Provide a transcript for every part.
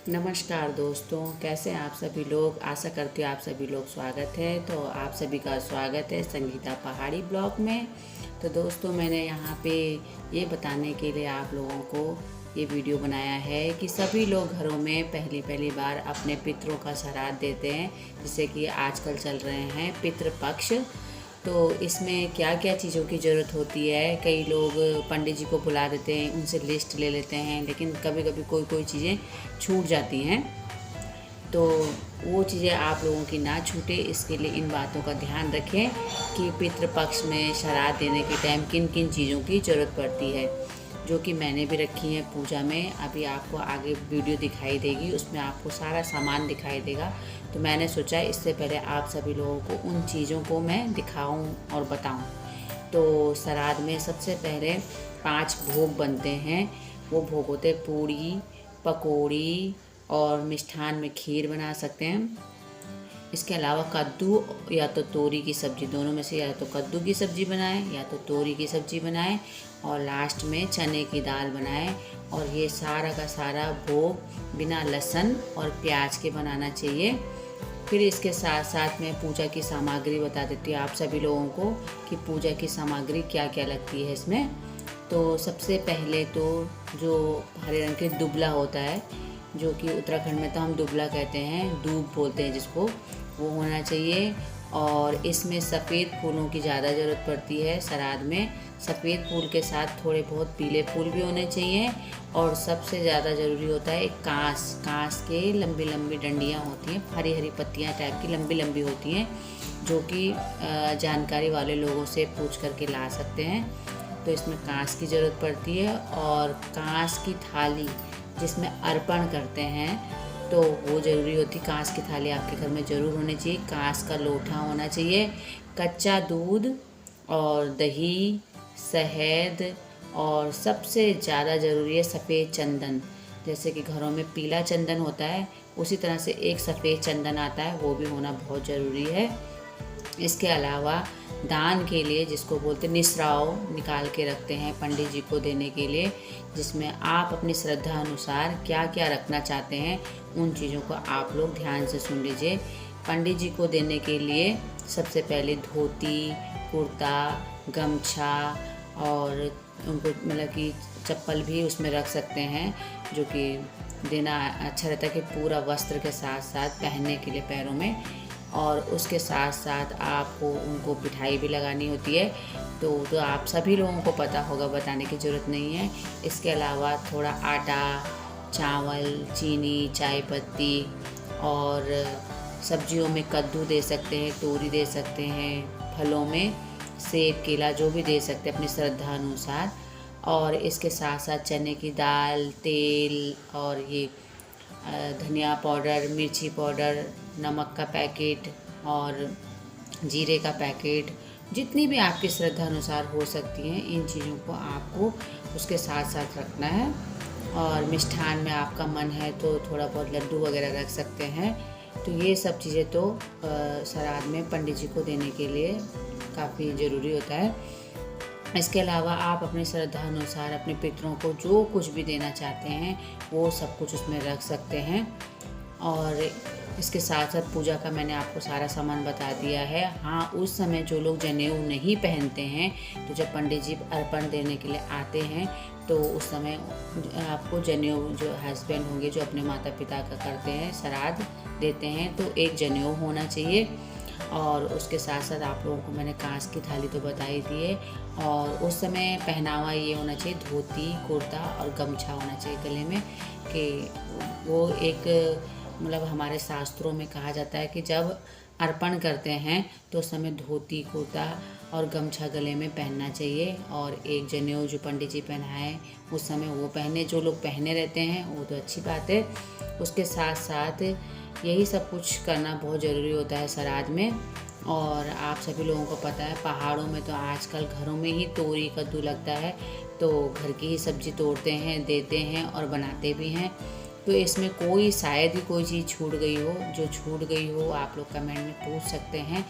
नमस्कार दोस्तों, कैसे हैं आप सभी लोग। आशा करती हूँ आप सभी लोग स्वागत है। तो आप सभी का स्वागत है संगीता पहाड़ी ब्लॉग में। तो दोस्तों, मैंने यहाँ पे ये बताने के लिए आप लोगों को ये वीडियो बनाया है कि सभी लोग घरों में पहली पहली बार अपने पितरों का श्राद्ध देते हैं, जैसे कि आजकल चल रहे हैं पितृपक्ष। तो इसमें क्या क्या चीज़ों की ज़रूरत होती है, कई लोग पंडित जी को बुला देते हैं, उनसे लिस्ट ले लेते हैं, लेकिन कभी कभी कोई कोई चीज़ें छूट जाती हैं। तो वो चीज़ें आप लोगों की ना छूटे, इसके लिए इन बातों का ध्यान रखें कि पितृपक्ष में श्राद्ध देने के टाइम किन किन चीज़ों की ज़रूरत पड़ती है, जो कि मैंने भी रखी है पूजा में। अभी आपको आगे वीडियो दिखाई देगी, उसमें आपको सारा सामान दिखाई देगा। तो मैंने सोचा इससे पहले आप सभी लोगों को उन चीज़ों को मैं दिखाऊं और बताऊं। तो श्राद्ध में सबसे पहले 5 भोग बनते हैं। वो भोग होते पूड़ी, पकौड़ी और मिष्ठान में खीर बना सकते हैं। इसके अलावा कद्दू या तो तोरी की सब्ज़ी, दोनों में से या तो कद्दू की सब्ज़ी बनाएं या तो तोरी की सब्ज़ी बनाएं, और लास्ट में चने की दाल बनाएं। और ये सारा का सारा भोग बिना लहसुन और प्याज के बनाना चाहिए। फिर इसके साथ साथ मैं पूजा की सामग्री बता देती हूँ आप सभी लोगों को कि पूजा की सामग्री क्या क्या लगती है इसमें। तो सबसे पहले तो जो हरे रंग के दुबला होता है, जो कि उत्तराखंड में तो हम दुबला कहते हैं, दूब बोलते हैं जिसको, वो होना चाहिए। और इसमें सफ़ेद फूलों की ज़्यादा ज़रूरत पड़ती है श्राद्ध में। सफ़ेद फूल के साथ थोड़े बहुत पीले फूल भी होने चाहिए। और सबसे ज़्यादा ज़रूरी होता है कांस। कांस के लंबी लंबी डंडियाँ होती हैं, हरी हरी पत्तियाँ टाइप की लंबी लंबी होती हैं, जो कि जानकारी वाले लोगों से पूछ करके ला सकते हैं। तो इसमें कांस की ज़रूरत पड़ती है। और कांस की थाली जिसमें अर्पण करते हैं, तो वो ज़रूरी होती। कांस की थाली आपके घर में ज़रूर होनी चाहिए। कांस का लोटा होना चाहिए। कच्चा दूध और दही, शहद, और सबसे ज़्यादा ज़रूरी है सफ़ेद चंदन। जैसे कि घरों में पीला चंदन होता है, उसी तरह से एक सफ़ेद चंदन आता है, वो भी होना बहुत ज़रूरी है। इसके अलावा दान के लिए, जिसको बोलते निसराव, निकाल के रखते हैं पंडित जी को देने के लिए, जिसमें आप अपनी श्रद्धा अनुसार क्या क्या रखना चाहते हैं उन चीज़ों को आप लोग ध्यान से सुन लीजिए। पंडित जी को देने के लिए सबसे पहले धोती, कुर्ता, गमछा, और उनको मतलब कि चप्पल भी उसमें रख सकते हैं, जो कि देना अच्छा रहता है कि पूरा वस्त्र के साथ साथ पहनने के लिए पैरों में। और उसके साथ साथ आपको उनको मिठाई भी लगानी होती है। तो आप सभी लोगों को पता होगा, बताने की ज़रूरत नहीं है। इसके अलावा थोड़ा आटा, चावल, चीनी, चाय पत्ती, और सब्जियों में कद्दू दे सकते हैं, तोरी दे सकते हैं, फलों में सेब, केला, जो भी दे सकते हैं अपनी श्रद्धा अनुसार। और इसके साथ साथ चने की दाल, तेल, और ये धनिया पाउडर, मिर्ची पाउडर, नमक का पैकेट और जीरे का पैकेट, जितनी भी आपकी श्रद्धा अनुसार हो सकती हैं, इन चीज़ों को आपको उसके साथ साथ रखना है। और मिष्ठान में आपका मन है तो थोड़ा बहुत लड्डू वगैरह रख सकते हैं। तो ये सब चीज़ें तो श्राद्ध में पंडित जी को देने के लिए काफ़ी ज़रूरी होता है। इसके अलावा आप अपनी श्रद्धा अनुसार अपने पितरों को जो कुछ भी देना चाहते हैं वो सब कुछ उसमें रख सकते हैं। और इसके साथ साथ पूजा का मैंने आपको सारा सामान बता दिया है। हाँ, उस समय जो लोग जनेऊ नहीं पहनते हैं, तो जब पंडित जी अर्पण देने के लिए आते हैं, तो उस समय आपको जनेऊ, जो हस्बैंड होंगे जो अपने माता पिता का करते हैं, श्राद्ध देते हैं, तो एक जनेऊ होना चाहिए। और उसके साथ साथ आप लोगों को मैंने कांस की थाली तो बता ही दी है। और उस समय पहनावा ये होना चाहिए, धोती, कुर्ता और गमछा होना चाहिए गले में, कि वो एक मतलब हमारे शास्त्रों में कहा जाता है कि जब अर्पण करते हैं तो उस समय धोती, कुर्ता और गमछा गले में पहनना चाहिए। और एक जनेऊ जो पंडित जी पहनाएं उस समय वो पहने। जो लोग पहने रहते हैं वो तो अच्छी बात है। उसके साथ साथ यही सब कुछ करना बहुत ज़रूरी होता है श्राद्ध में। और आप सभी लोगों को पता है, पहाड़ों में तो आजकल घरों में ही तोरी, कद्दू लगता है, तो घर की ही सब्ज़ी तोड़ते हैं, देते हैं और बनाते भी हैं। तो इसमें कोई शायद ही कोई चीज़ छूट गई हो, जो छूट गई हो आप लोग कमेंट में पूछ सकते हैं।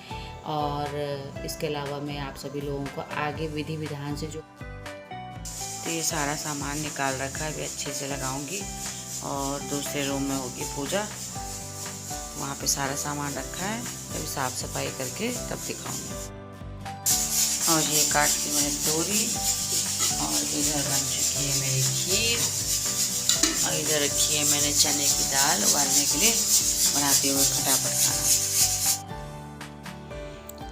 और इसके अलावा मैं आप सभी लोगों को आगे विधि विधान से जो, तो ये सारा सामान निकाल रखा है, अभी अच्छे से लगाऊंगी। और दूसरे रूम में होगी पूजा। वहाँ पे सारा सामान रखा है, अभी साफ़ सफाई करके तब दिखाऊंगी। और ये काट के मैंने तोरी, और इधर बन चुकी है मेरी खीर, और इधर रखी है मैंने चने की दाल उबालने के लिए, बनाते हुए फटाफट खाना।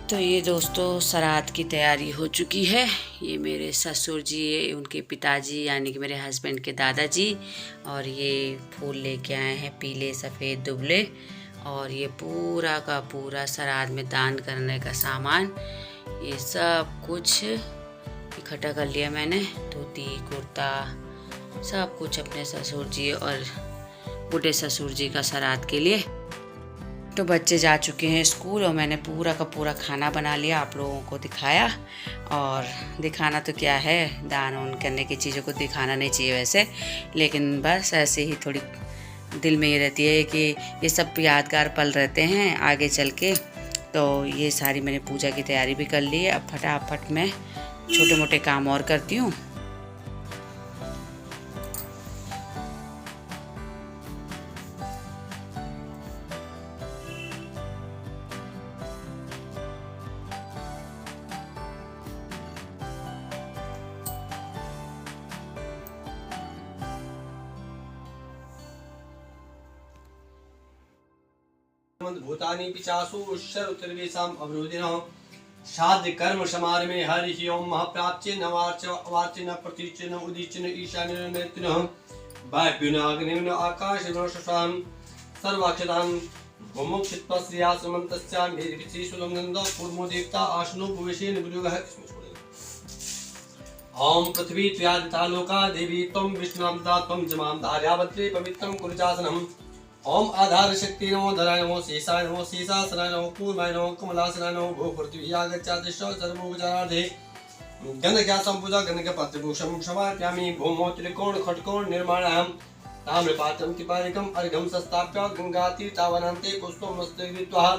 तो ये दोस्तों श्राद्ध की तैयारी हो चुकी है। ये मेरे ससुर जी, उनके पिताजी यानी कि मेरे हस्बैंड के दादाजी, और ये फूल लेके आए हैं पीले सफ़ेद दुबले, और ये पूरा का पूरा श्राद्ध में दान करने का सामान, ये सब कुछ इकट्ठा कर लिया मैंने। धोती कुर्ता सब कुछ अपने ससुर जी और बूढ़े ससुर जी का श्राद्ध के लिए। तो बच्चे जा चुके हैं स्कूल, और मैंने पूरा का पूरा खाना बना लिया, आप लोगों को दिखाया। और दिखाना तो क्या है, दान वान करने की चीज़ों को दिखाना नहीं चाहिए वैसे, लेकिन बस ऐसे ही थोड़ी दिल में ये रहती है कि ये सब यादगार पल रहते हैं आगे चल के। तो ये सारी मैंने पूजा की तैयारी भी कर ली है। अब फटाफट मैं छोटे मोटे काम और करती हूँ। भूतानि पिचासु शरुतिर्वेषाम् अवरोधिनः श्राद्ध कर्म समारम्भे हरि ओम महाप्राच्य नवार्च अवार्च न प्रतीच न उदीच न ईशान्य न नैत्रिनः वायुनाग्निन आकाशवर्षसां सर्वाक्षतां भूमुक्षित्वश्रियासमन्तस्या मेदिविशेषुलंगन्द पूर्वो देवता आशनो भुवेशेन वियोगः। ओम पृथ्वी त्वयादिता लोका देवी त्वं विष्णुनां त्वं जमां धार्यावत्रे पवित्रं कुरुचासनम्। ओम आधार शक्ति नमो धराय नमो शेषाय नमो शेषासनाय नमो कूर्माय नमो कमलासनाय नमो भो पृथ्वी आगच्छति सर्वोपचारार्थे गणज्ञातं पूजा गणज्ञपत्रभूषं समर्पयामि। भूमौ त्रिकोण खट्कोण निर्माणां ताम्रपात्रं त्रिपालिकम् अर्घ्यं संस्थाप्य गंगातीर्थावनान्ते पुष्पमस्तु कृत्वा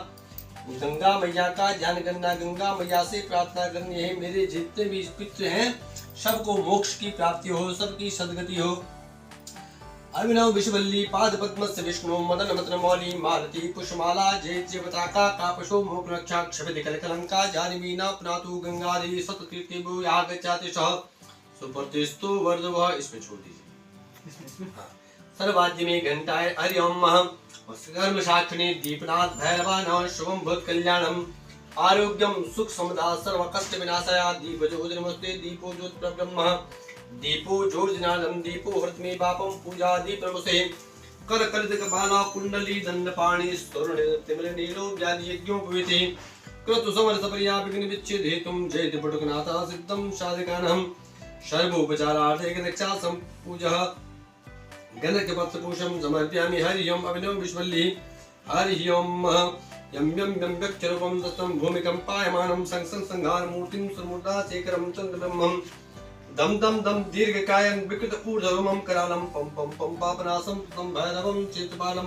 गंगा मैया का ध्यान करना। गंगा मैया से प्रार्थना करनी है मेरे जितने भी पितृ हैं सबको मोक्ष की प्राप्ति हो, सबकी सद्गति हो। अभिनव विश्ववल्ली पाद पद्मस्य विष्णु मदन मदन मौली मालती पुष्पमाला जय जय पताका कापशो मोक्ष रक्षा क्षभित कलकलंका जानवीना पुनातु गंगादेवी सततीर्थे आगच्छति सह सुप्रतिष्ठो वर्धवः। इसमें छोड़ दीजिए। सर्वाद्य में घंटाए हरि ओम कर्म साक्षिणे दीपनाथ भैरवान शुभम भूत कल्याणम आरोग्यम सुख समदा सर्व कष्ट विनाशाय दीप ज्योतिर्नमस्ते दीपो ज्योत ब्रह्म दीपो ज्योर्जनालम दीपो हृतमे पापम पूजा दीप नमस्ते कर कलित बाला कुंडली दंडपाणि स्तुर्ण तिमिर नीलो व्याधि यज्ञो भवेति क्रतु समर्थ पर्या विघ्न विच्छेद हेतुम जय पटुकनाथ सिद्धम साधिकानहम सर्वोपचारार्थे गणक्षा संपूजः गणक पत्रपूषम समर्पयामि। हरि ओम अभिनव विश्वल्ली हरि ओम यम यम यम व्यक्षरूपम तत्वं भूमिकं पायमानं संसं संघार मूर्तिं सर्वदा शेखरं चन्द्रब्रह्मं दम दम दम दीर्घकायं विकृत ऊर्ध्वमं करालं पम पम पम पापनाशं तम भैरवं चित्तपालं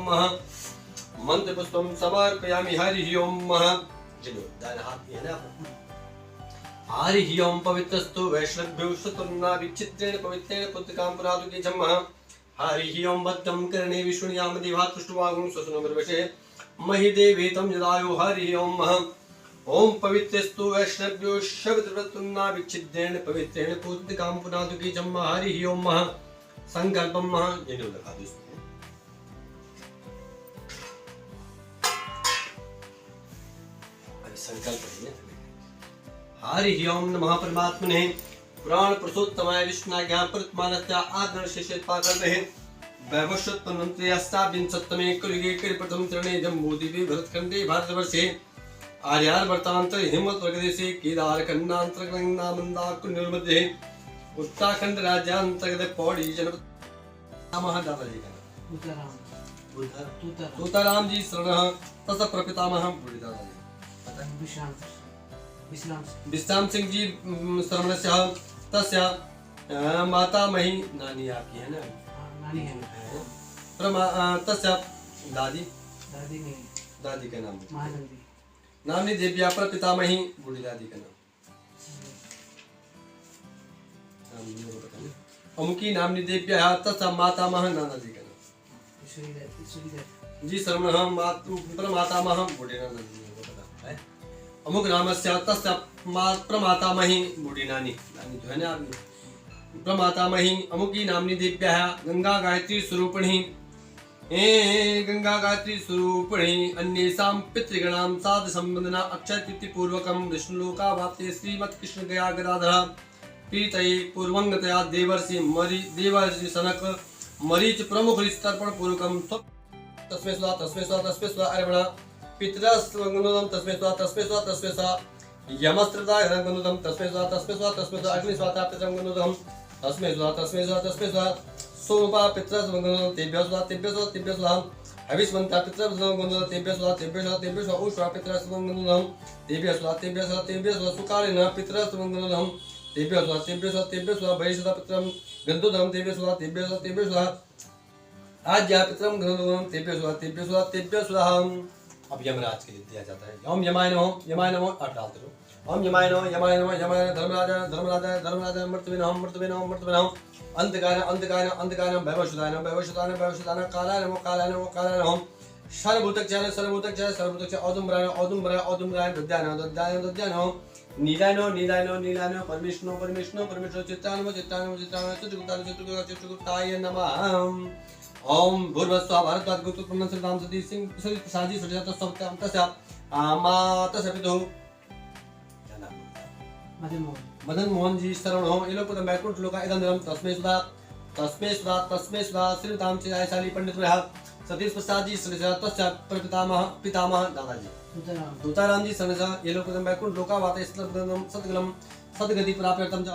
मंत्र पुष्पं समर्पयामि। हरि ओम जिनो दान हाथ में है ना। हरि ओम पवित्रस्तु वैष्णव्यो शतुर्ना विचित्रेण पवित्रेण पुत्रकां पुरातु के जन्म। हरि ओम भद्रं कर्णे विष्णुयाम देवा तुष्टवागुं स्वसुनमर्वशे महि देवेतं यदायो। हरि ओम ओम पवित्रस्तु वैष्णव्यो शब्दवृत्तुन्ना विच्छिद्रेण पवित्रेण पुत्रकां पुनातु की जन्म। हरि ओम संकल्पम ये लगा दो। संकल्प है। हरि ओम नमः परमात्मने पुराण पुरुषोत्तमाय विष्णुज्ञा प्रतमानस्य आदर शिष्यत्पाकर्तहे वैवस्वत्पन्नन्ते अस्ताविंशत्तमे कलियुगे कलिप्रथम चरणे जम्बूद्वीपे भरतखण्डे भारतवर्षे आर्यावर्तान्तर हिमवत्प्रदेशे केदारखण्डान्तर्गतामन्दाकुण्डमध्ये उत्तराखंड राज्यांतर्गत पौड़ी जनपद नामः दादाजी का तूताराम जी शरणः तस्य प्रपितामहः बूढ़ी दादाजी विश्राम सिंह जी शरणस्य तस्य माता मही नानी आपकी है ना। नानी है तस्य दादी दादी का नाम नामनी देव्या पर पितामही बूढ़ी दादी का नाम अमुकी नामनी देव्या तस्य मातामह नाना जी का नाम। जी सर्वणः मातु प्रमातामहं अमुक नामस्य तस्य प्रमातामहि बुढ़ीनानी नानी जो है ना आपकी प्रमातामहि अमुकी नामनी देव्याः गंगा गायत्री स्वरूपिणी गंगा गायत्री स्वरूपिणी अन्येषां पितृगणां साध संबंधना अक्षय तिथि पूर्वकं विष्णुलोकावाप्ते श्रीमत् कृष्ण गया गदाधर प्रीतये पूर्वंगतया देवर्षि सनक मरीच प्रमुख तर्पण पूर्वकं तस्मै स्वाहा अर्पण पितरस्वंगनुदं तस्मै स्वाहा यमस्त्रता गंगनुदं तस्मै स्वाहा अग्निस्वाहा पितरंगनुदं तस्मै स्वाहा सोमपा पितरस्वंगनुदं तेभ्यः स्वाहा हविष्मन्ता पितरस्वंगनुदं तेभ्यः स्वाहा उष्वा पितरस्वंगनुदं तेभ्यः स्वाहा सुकालेन पितरस्वंगनुदं तेभ्यः स्वाहा वैशता पितरं गन्धुदं तेभ्यः स्वाहा आज्ञा पितरं गन्धुदं तेभ्यः स्वाहा। अब यमराज के लिए दिया जाता है। ओम यमाय नमः आप डालते रहो। ओम यमाय नमः धर्मराजाय मर्तवे नमः अंधकाराय वैवस्वताय कालाय नमः सर्वभूतक्षय औदुम्बराय दद्याय नीलाय परमेष्णो चित्रगुप्ताय नमः। ओम भूर्भुवस्सुवः भारद्वाज गुप्त ब्रह्मण सदी सिंह प्रसादी सुजाता सप्तम तस्य माता सपितुः मदन मोहन जी शरणो एलोपदम बैकुंठ लोका इदंदरम तस्मै स्वाहा श्रीताम चिरायशाली पंडित रहा सतीश प्रसाद जी सुजाता तस्य पितामह दादाजी दूताराम जी शरणजा एलोपदम बैकुंठ लोका वाते सतगलम सदगति प्राप्यर्थम च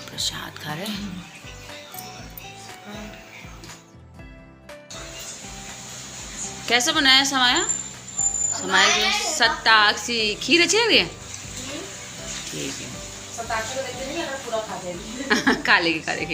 प्रसाद खा रहे हैं। कैसे बनाया समाया? समाया के सत्ताक्षी खीर अच्छी लग रही है। ठीक है, सत्ताक्षी को देखते नहीं, पूरा खा जाएगी। खा लेगी।